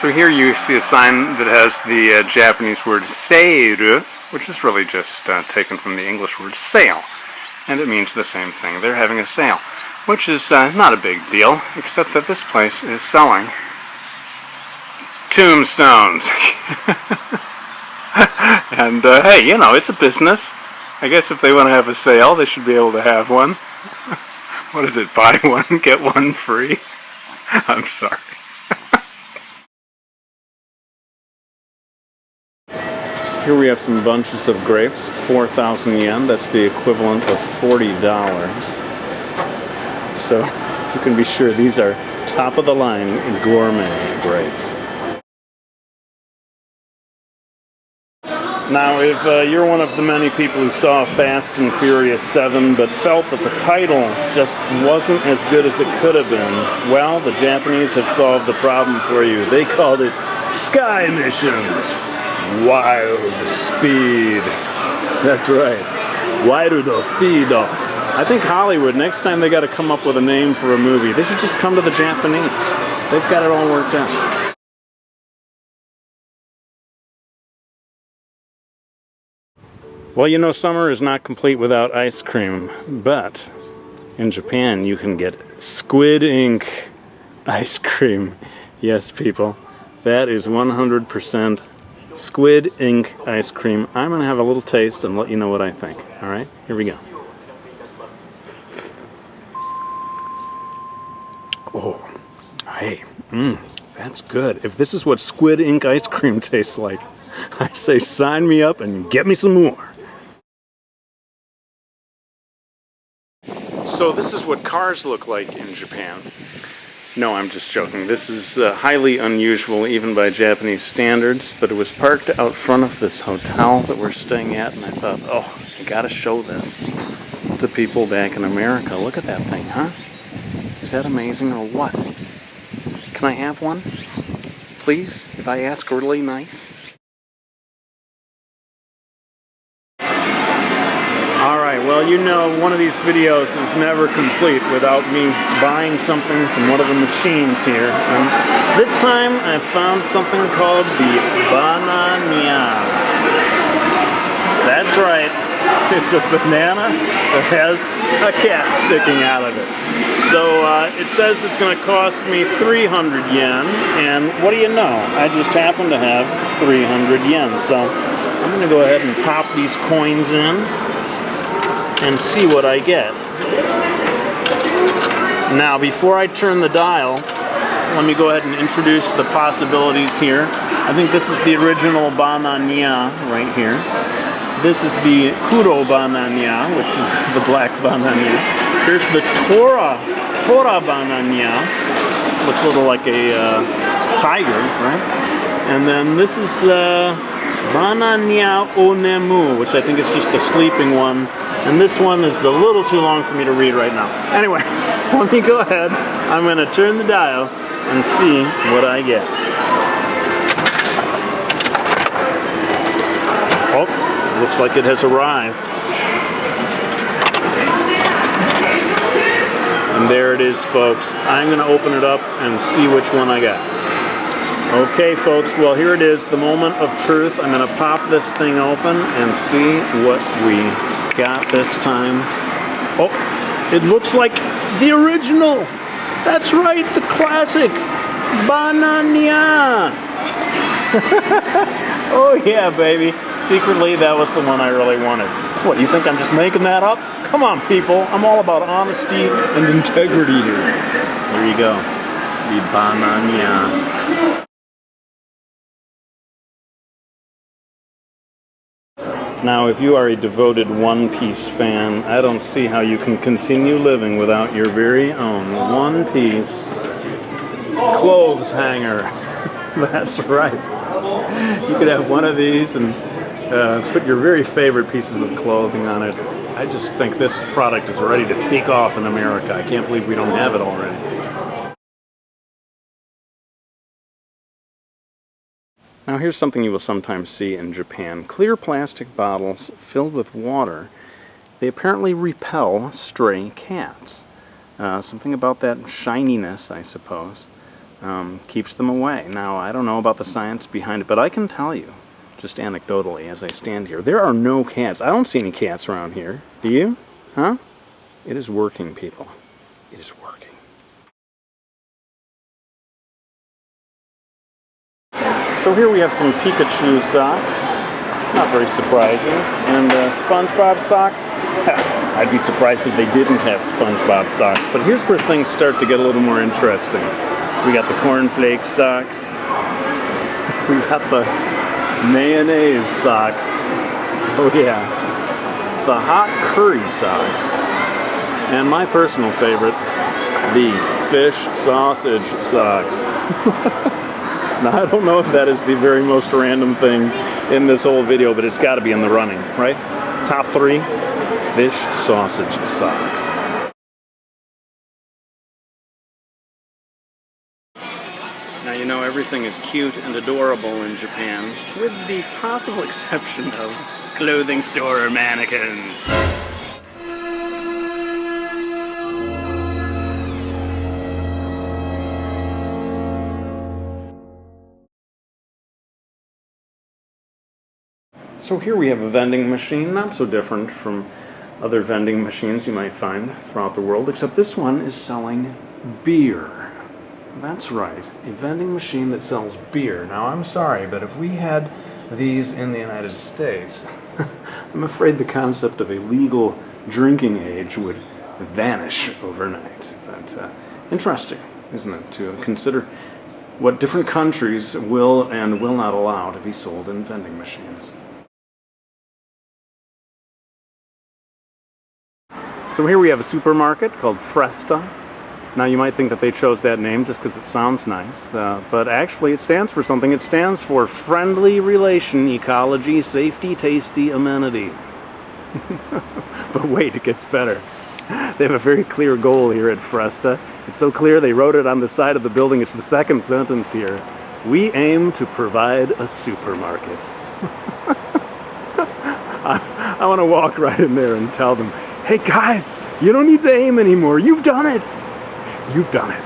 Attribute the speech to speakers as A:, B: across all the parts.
A: So here you see a sign that has the Japanese word seiru, which is really just taken from the English word sale. And it means the same thing. They're having a sale, which is not a big deal, except that this place is selling tombstones. And hey, you know, it's a business. I guess if they want to have a sale, they should be able to have one. What is it, buy one, get one free? I'm sorry. Here we have some bunches of grapes, 4,000 yen. That's the equivalent of $40. So you can be sure these are top of the line gourmet grapes. Now, if you're one of the many people who saw Fast and Furious 7 but felt that the title just wasn't as good as it could have been, well, the Japanese have solved the problem for you. They called it Sky Mission. Wild Speed. That's right. Wild Speed. I think Hollywood, next time they got to come up with a name for a movie, they should just come to the Japanese. They've got it all worked out. Well, you know, summer is not complete without ice cream, but in Japan you can get Squid Ink Ice Cream. Yes, people, that is 100% Squid Ink Ice Cream. I'm going to have a little taste and let you know what I think. All right, here we go. Oh, hey, that's good. If this is what Squid Ink Ice Cream tastes like, I say sign me up and get me some more. So this is what cars look like in Japan. No, I'm just joking. This is highly unusual even by Japanese standards, but it was parked out front of this hotel that we're staying at, and I thought, oh, I gotta show this to people back in America. Look at that thing, huh? Is that amazing or what? Can I have one? Please? If I ask really nice? Alright, well, you know, one of these videos is never complete without me buying something from one of the machines here. And this time I found something called the banana. That's right, it's a banana that has a cat sticking out of it. So it says it's going to cost me 300 yen, and what do you know? I just happen to have 300 yen. So I'm going to go ahead and pop these coins in and see what I get. Now, before I turn the dial, let me go ahead and introduce the possibilities here. I think this is the original banana right here. This is the kuro banana, which is the black banana. Here's the tora banana. Looks a little like a tiger, right? And then this is banana onemu, which I think is just the sleeping one. And this one is a little too long for me to read right now. Anyway, let me go ahead. I'm going to turn the dial and see what I get. Oh, looks like it has arrived. And there it is, folks. I'm going to open it up and see which one I got. Okay, folks, well, here it is, the moment of truth. I'm going to pop this thing open and see what we got this time. Oh, it looks like the original. That's right, the classic banana. Oh yeah, baby. Secretly, that was the one I really wanted. What, you think I'm just making that up? Come on, people. I'm all about honesty and integrity here. There you go. The banana. Now, if you are a devoted One Piece fan, I don't see how you can continue living without your very own One Piece clothes hanger. That's right. You could have one of these and put your very favorite pieces of clothing on it. I just think this product is ready to take off in America. I can't believe we don't have it already. Now here's something you will sometimes see in Japan. Clear plastic bottles filled with water. They apparently repel stray cats. Something about that shininess, I suppose. keeps them away. Now, I don't know about the science behind it, but I can tell you, just anecdotally, as I stand here, there are no cats. I don't see any cats around here. Do you? Huh? It is working, people. It is working. So here we have some Pikachu socks. Not very surprising. And SpongeBob socks. I'd be surprised if they didn't have SpongeBob socks. But here's where things start to get a little more interesting. We got the cornflake socks. We got the mayonnaise socks. Oh yeah. The hot curry socks. And my personal favorite, the fish sausage socks. Now I don't know if that is the very most random thing in this whole video, but it's got to be in the running, right? Top 3, fish sausage socks. Now you know everything is cute and adorable in Japan, with the possible exception of clothing store mannequins. So here we have a vending machine, not so different from other vending machines you might find throughout the world, except this one is selling beer. That's right, a vending machine that sells beer. Now I'm sorry, but if we had these in the United States, I'm afraid the concept of a legal drinking age would vanish overnight. But interesting, isn't it, to consider what different countries will and will not allow to be sold in vending machines. So here we have a supermarket called Fresca. Now you might think that they chose that name just because it sounds nice, but actually it stands for something. It stands for Friendly Relation, Ecology, Safety, Tasty, Amenity. But wait, it gets better. They have a very clear goal here at Fresca. It's so clear they wrote it on the side of the building. It's the second sentence here. We aim to provide a supermarket. I want to walk right in there and tell them, hey guys, you don't need to aim anymore. You've done it. You've done it.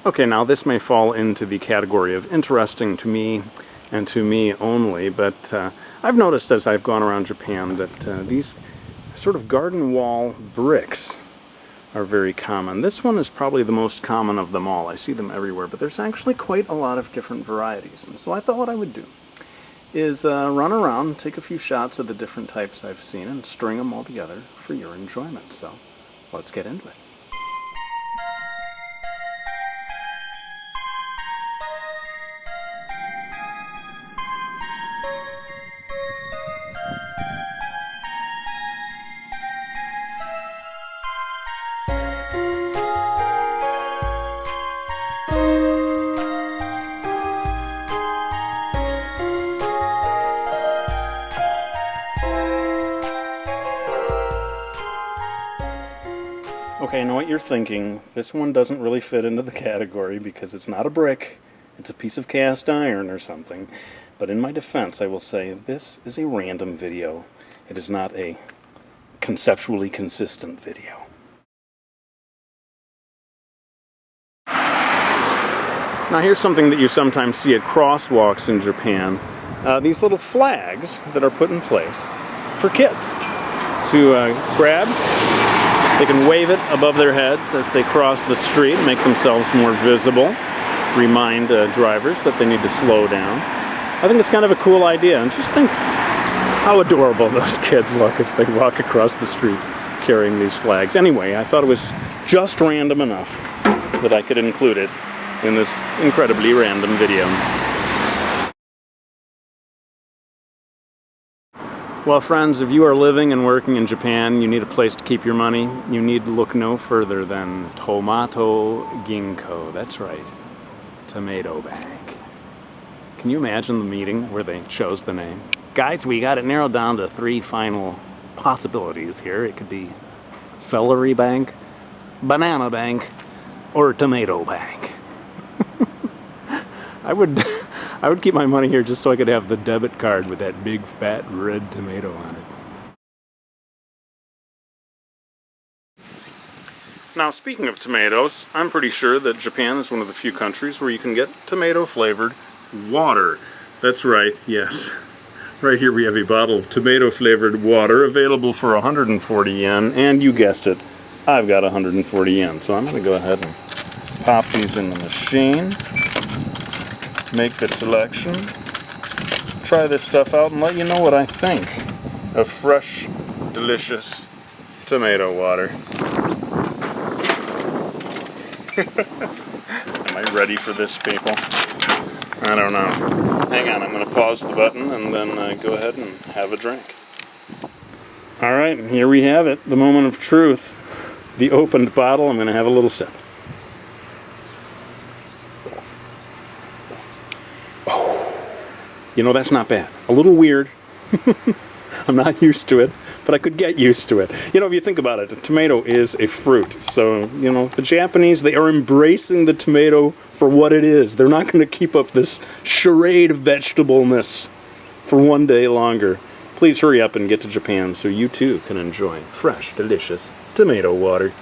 A: Okay, now this may fall into the category of interesting to me and to me only, but I've noticed as I've gone around Japan that these sort of garden wall bricks are very common. This one is probably the most common of them all. I see them everywhere, but there's actually quite a lot of different varieties. And so I thought what I would do is run around, take a few shots of the different types I've seen, and string them all together for your enjoyment. So let's get into it. Okay, I know what you're thinking. This one doesn't really fit into the category because it's not a brick. It's a piece of cast iron or something. But in my defense, I will say this is a random video. It is not a conceptually consistent video. Now here's something that you sometimes see at crosswalks in Japan. These little flags that are put in place for kids to grab. They can wave it above their heads as they cross the street, make themselves more visible, remind drivers that they need to slow down. I think it's kind of a cool idea, and just think how adorable those kids look as they walk across the street carrying these flags. Anyway, I thought it was just random enough that I could include it in this incredibly random video. Well, friends, if you are living and working in Japan, you need a place to keep your money. You need to look no further than Tomato Ginko. That's right, Tomato Bank. Can you imagine the meeting where they chose the name? Guys, we got it narrowed down to 3 final possibilities here. It could be Celery Bank, Banana Bank, or Tomato Bank. I would keep my money here just so I could have the debit card with that big fat red tomato on it. Now, speaking of tomatoes, I'm pretty sure that Japan is one of the few countries where you can get tomato-flavored water. That's right, yes. Right here we have a bottle of tomato-flavored water available for 140 yen, and you guessed it, I've got 140 yen. So I'm going to go ahead and pop these in the machine, make the selection, try this stuff out, and let you know what I think of fresh, delicious tomato water. Am I ready for this, people? I don't know. Hang on, I'm going to pause the button and then go ahead and have a drink. Alright, and here we have it, the moment of truth. The opened bottle. I'm going to have a little sip. You know, that's not bad. A little weird. I'm not used to it, but I could get used to it. You know, if you think about it, a tomato is a fruit. So, you know, the Japanese, they are embracing the tomato for what it is. They're not going to keep up this charade of vegetableness for one day longer. Please hurry up and get to Japan so you too can enjoy fresh, delicious tomato water.